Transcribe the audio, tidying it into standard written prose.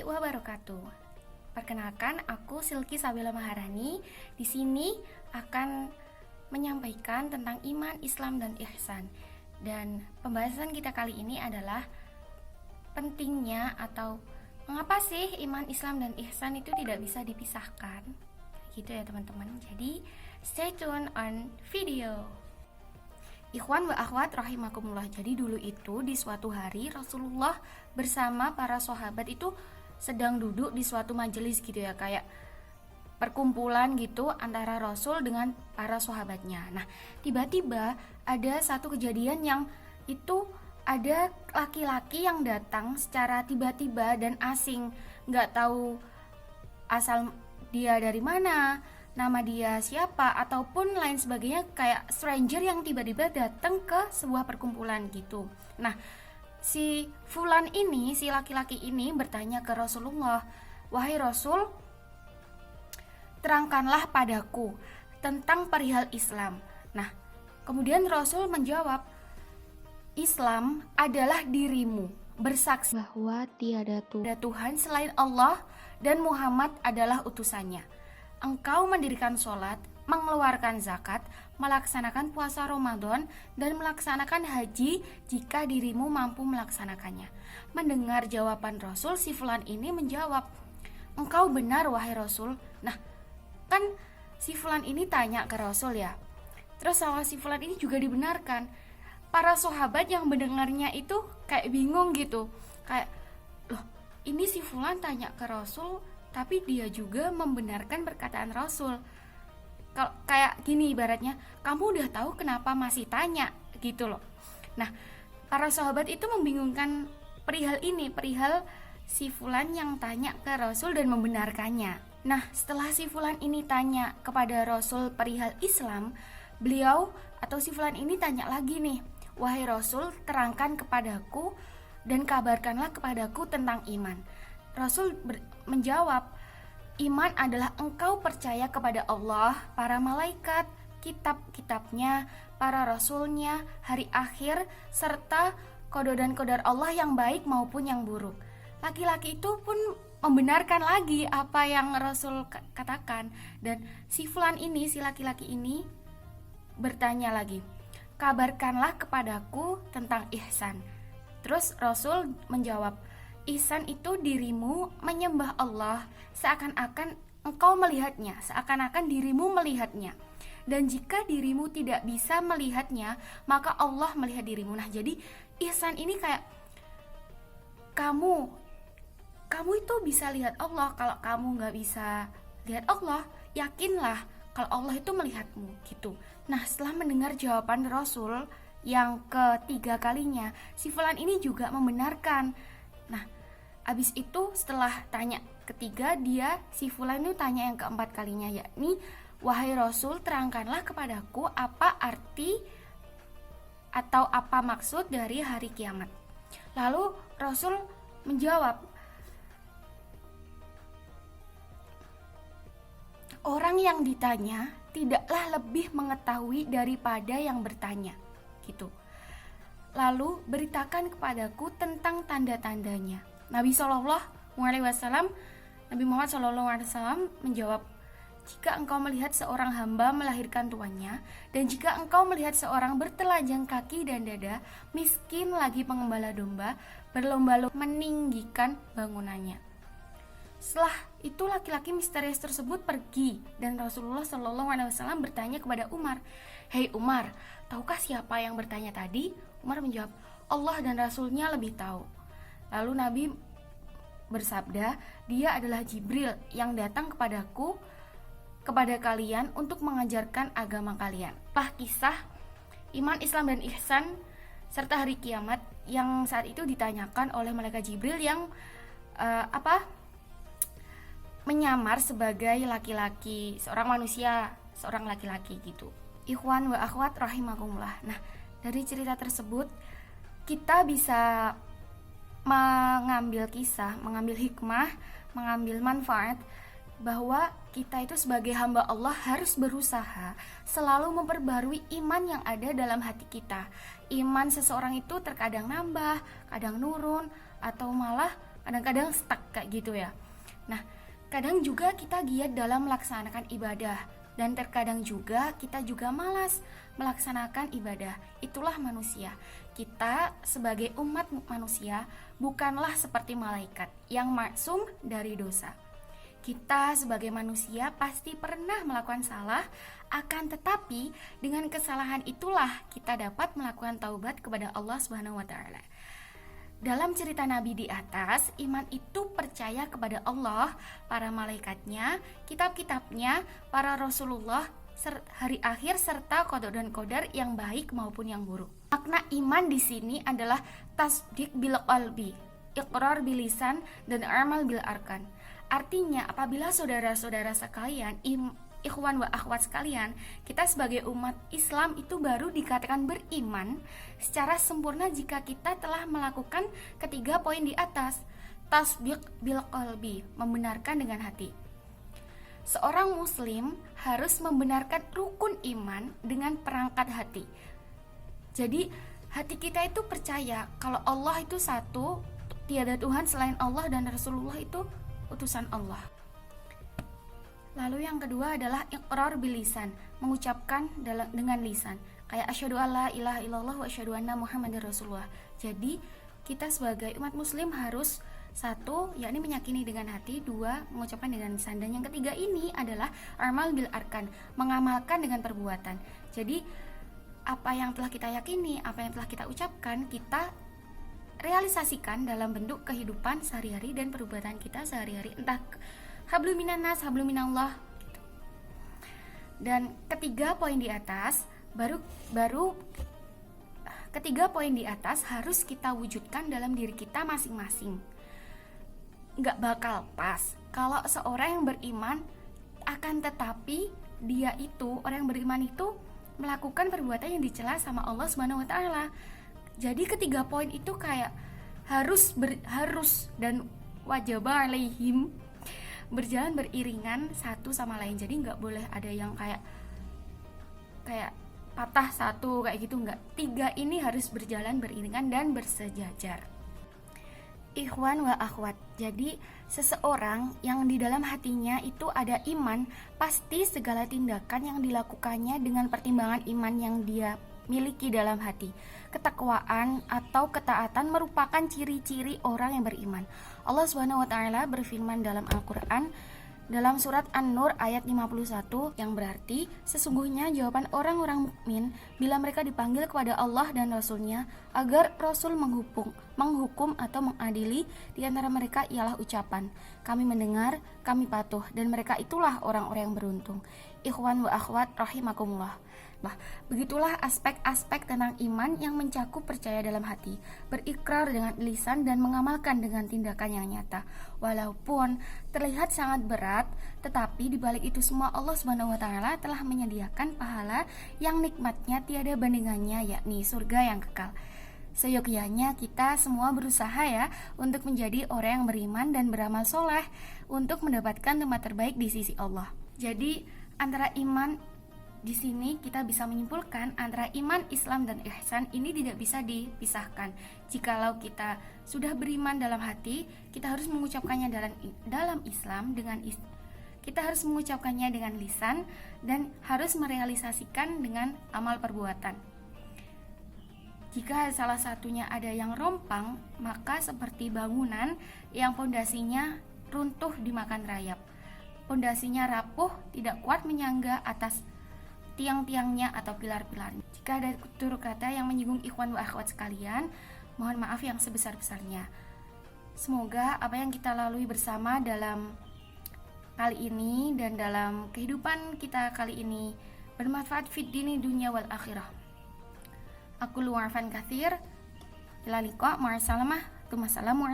warahmatullahi wabarakatuh. Perkenalkan, aku Silky Sabila Maharani. Di sini akan menyampaikan tentang iman, Islam, dan ihsan. Dan pembahasan kita kali ini adalah pentingnya atau mengapa sih iman, Islam, dan ihsan itu tidak bisa dipisahkan. Gitu ya teman-teman. Jadi stay tune on video. Ikhwan wa akhwat rahimakumullah. Jadi dulu itu di suatu hari Rasulullah bersama para sahabat itu sedang duduk di suatu majelis gitu ya, kayak perkumpulan gitu antara Rasul dengan para sahabatnya. Nah, tiba-tiba ada satu kejadian yang itu ada laki-laki yang datang secara tiba-tiba dan asing, nggak tahu asal dia dari mana, nama dia siapa, ataupun lain sebagainya, kayak stranger yang tiba-tiba datang ke sebuah perkumpulan gitu. Nah, si fulan ini, si laki-laki ini bertanya ke Rasulullah, "Wahai Rasul, terangkanlah padaku tentang perihal Islam." Nah, kemudian Rasul menjawab, "Islam adalah dirimu bersaksi bahwa tiada Tuhan selain Allah dan Muhammad adalah utusannya. Engkau mendirikan sholat, mengeluarkan zakat, melaksanakan puasa Ramadan, dan melaksanakan haji jika dirimu mampu melaksanakannya." Mendengar jawaban Rasul, si fulan ini menjawab, "Engkau benar wahai Rasul." Nah, kan si fulan ini tanya ke Rasul ya. Terus sama si fulan ini juga dibenarkan. Para sahabat yang mendengarnya itu kayak bingung gitu. Kayak, loh, ini si fulan tanya ke Rasul, tapi dia juga membenarkan perkataan Rasul. Kayak gini ibaratnya, kamu udah tahu kenapa masih tanya gitu loh. Nah, para sahabat itu membingungkan perihal ini, perihal si fulan yang tanya ke Rasul dan membenarkannya. Nah, setelah si fulan ini tanya kepada Rasul perihal Islam, beliau atau si fulan ini tanya lagi nih, "Wahai Rasul, terangkan kepadaku dan kabarkanlah kepadaku tentang iman." Rasul menjawab, "Iman adalah engkau percaya kepada Allah, para malaikat, kitab-kitabnya, para rasulnya, hari akhir, serta qada dan qadar Allah yang baik maupun yang buruk." Laki-laki itu pun membenarkan lagi apa yang Rasul katakan. Dan si fulan ini, si laki-laki ini bertanya lagi, "Kabarkanlah kepadaku tentang ihsan." Terus Rasul menjawab, "Ihsan itu dirimu menyembah Allah seakan-akan engkau melihatnya, seakan-akan dirimu melihatnya. Dan jika dirimu tidak bisa melihatnya, maka Allah melihat dirimu." Nah, jadi ihsan ini kayak kamu itu bisa lihat Allah. Kalau kamu nggak bisa lihat Allah, yakinlah kalau Allah itu melihatmu gitu. Nah, setelah mendengar jawaban Rasul yang ketiga kalinya, si fulan ini juga membenarkan. Nah, abis itu setelah tanya ketiga, si fulan itu tanya yang keempat kalinya, yakni, "Wahai Rasul, terangkanlah kepadaku apa arti atau apa maksud dari hari kiamat." Lalu Rasul menjawab, "Orang yang ditanya tidaklah lebih mengetahui daripada yang bertanya." Gitu. "Lalu beritakan kepadaku tentang tanda-tandanya." Nabi Muhammad SAW menjawab, "Jika engkau melihat seorang hamba melahirkan tuannya, dan jika engkau melihat seorang bertelanjang kaki dan dada, miskin lagi pengembala domba, berlomba-lomba meninggikan bangunannya." Setelah itu laki-laki misterius tersebut pergi dan Rasulullah SAW bertanya kepada Umar, "Hei Umar, tahukah siapa yang bertanya tadi?" Umar menjawab, "Allah dan Rasulnya lebih tahu." Lalu Nabi bersabda, "Dia adalah Jibril yang datang kepada kalian untuk mengajarkan agama kalian." Kisah iman, Islam, dan ihsan serta hari kiamat yang saat itu ditanyakan oleh malaikat Jibril yang menyamar sebagai laki-laki, seorang manusia, seorang laki-laki gitu. Ikhwan wa akhwat rahimakumullah. Nah, dari cerita tersebut kita bisa mengambil kisah, mengambil hikmah, mengambil manfaat bahwa kita itu sebagai hamba Allah harus berusaha selalu memperbarui iman yang ada dalam hati kita. Iman seseorang itu terkadang nambah, kadang nurun, atau malah kadang-kadang stuck kayak gitu ya. Nah, kadang juga kita giat dalam melaksanakan ibadah, dan terkadang juga kita juga malas melaksanakan ibadah. Itulah manusia. Kita sebagai umat manusia bukanlah seperti malaikat yang maksum dari dosa. Kita sebagai manusia pasti pernah melakukan salah, akan tetapi dengan kesalahan itulah kita dapat melakukan taubat kepada Allah Subhanahu wa taala. Dalam cerita Nabi di atas, iman itu percaya kepada Allah, para malaikatnya, kitab-kitabnya, para Rasulullah, hari akhir serta qada dan qadar yang baik maupun yang buruk. Makna iman di sini adalah tasdik bil qalbi, iqrar bil lisan, dan amal bil arkan. Artinya, apabila saudara-saudara sekalian, ikhwan wa akhwat sekalian, kita sebagai umat Islam itu baru dikatakan beriman secara sempurna jika kita telah melakukan ketiga poin di atas. Tasdiq bil qalbi, membenarkan dengan hati. Seorang muslim harus membenarkan rukun iman dengan perangkat hati. Jadi hati kita itu percaya kalau Allah itu satu, tiada Tuhan selain Allah, dan Rasulullah itu utusan Allah. Lalu yang kedua adalah iqrar bil lisan, mengucapkan dengan lisan. Kayak asyhadu alla ilaha illallah wa asyhadu anna muhammadar rasulullah. Jadi kita sebagai umat muslim harus satu, yakni meyakini dengan hati, dua, mengucapkan dengan lisan, dan yang ketiga ini adalah amal bil arkan, mengamalkan dengan perbuatan. Jadi apa yang telah kita yakini, apa yang telah kita ucapkan, kita realisasikan dalam bentuk kehidupan sehari-hari dan perbuatan kita sehari-hari, entah hablum minan nas, hablum minallah gitu. Dan ketiga poin di atas ketiga poin di atas harus kita wujudkan dalam diri kita masing-masing. Nggak bakal pas kalau seorang yang beriman akan tetapi dia itu, orang yang beriman itu melakukan perbuatan yang dicela sama Allah Subhanahu wa taala. Jadi ketiga poin itu kayak harus dan wajib alaihim, berjalan beriringan satu sama lain. Jadi nggak boleh ada yang kayak patah satu kayak gitu, nggak. Tiga ini harus berjalan beriringan dan bersejajar. Ikhwan wa akhwat, jadi seseorang yang di dalam hatinya itu ada iman, pasti segala tindakan yang dilakukannya dengan pertimbangan iman yang dia miliki dalam hati. Ketakwaan atau ketaatan merupakan ciri-ciri orang yang beriman. Allah Subhanahu wa taala berfirman dalam Al-Qur'an dalam surat An-Nur ayat 51 yang berarti sesungguhnya jawaban orang-orang mukmin bila mereka dipanggil kepada Allah dan Rasul-Nya agar Rasul menghukum atau mengadili di antara mereka ialah ucapan kami mendengar, kami patuh, dan mereka itulah orang-orang yang beruntung. Ikhwan wa akhwat rahimakumullah. Nah, begitulah aspek-aspek tentang iman yang mencakup percaya dalam hati, berikrar dengan lisan, dan mengamalkan dengan tindakan yang nyata. Walaupun terlihat sangat berat, tetapi di balik itu semua Allah Subhanahu wa taala telah menyediakan pahala yang nikmatnya tiada bandingannya, yakni surga yang kekal. Seyogyanya kita semua berusaha ya untuk menjadi orang yang beriman dan beramal soleh untuk mendapatkan tempat terbaik di sisi Allah. Jadi antara iman di sini kita bisa menyimpulkan antara iman, Islam, dan ihsan ini tidak bisa dipisahkan. Jikalau kita sudah beriman dalam hati, kita harus mengucapkannya dalam Islam kita harus mengucapkannya dengan lisan dan harus merealisasikan dengan amal perbuatan. Jika salah satunya ada yang rompang, maka seperti bangunan yang pondasinya runtuh dimakan rayap. Pondasinya rapuh, tidak kuat menyangga atas tiang-tiangnya atau pilar-pilarnya. Jika ada tutur kata yang menyinggung ikhwan wa akhwat sekalian, mohon maaf yang sebesar-besarnya. Semoga apa yang kita lalui bersama dalam kali ini dan dalam kehidupan kita kali ini bermanfaat fid dini dunya wal akhirah. Aku luarfan kathir. Ila liqa ma'assalamah. Tumassalamu.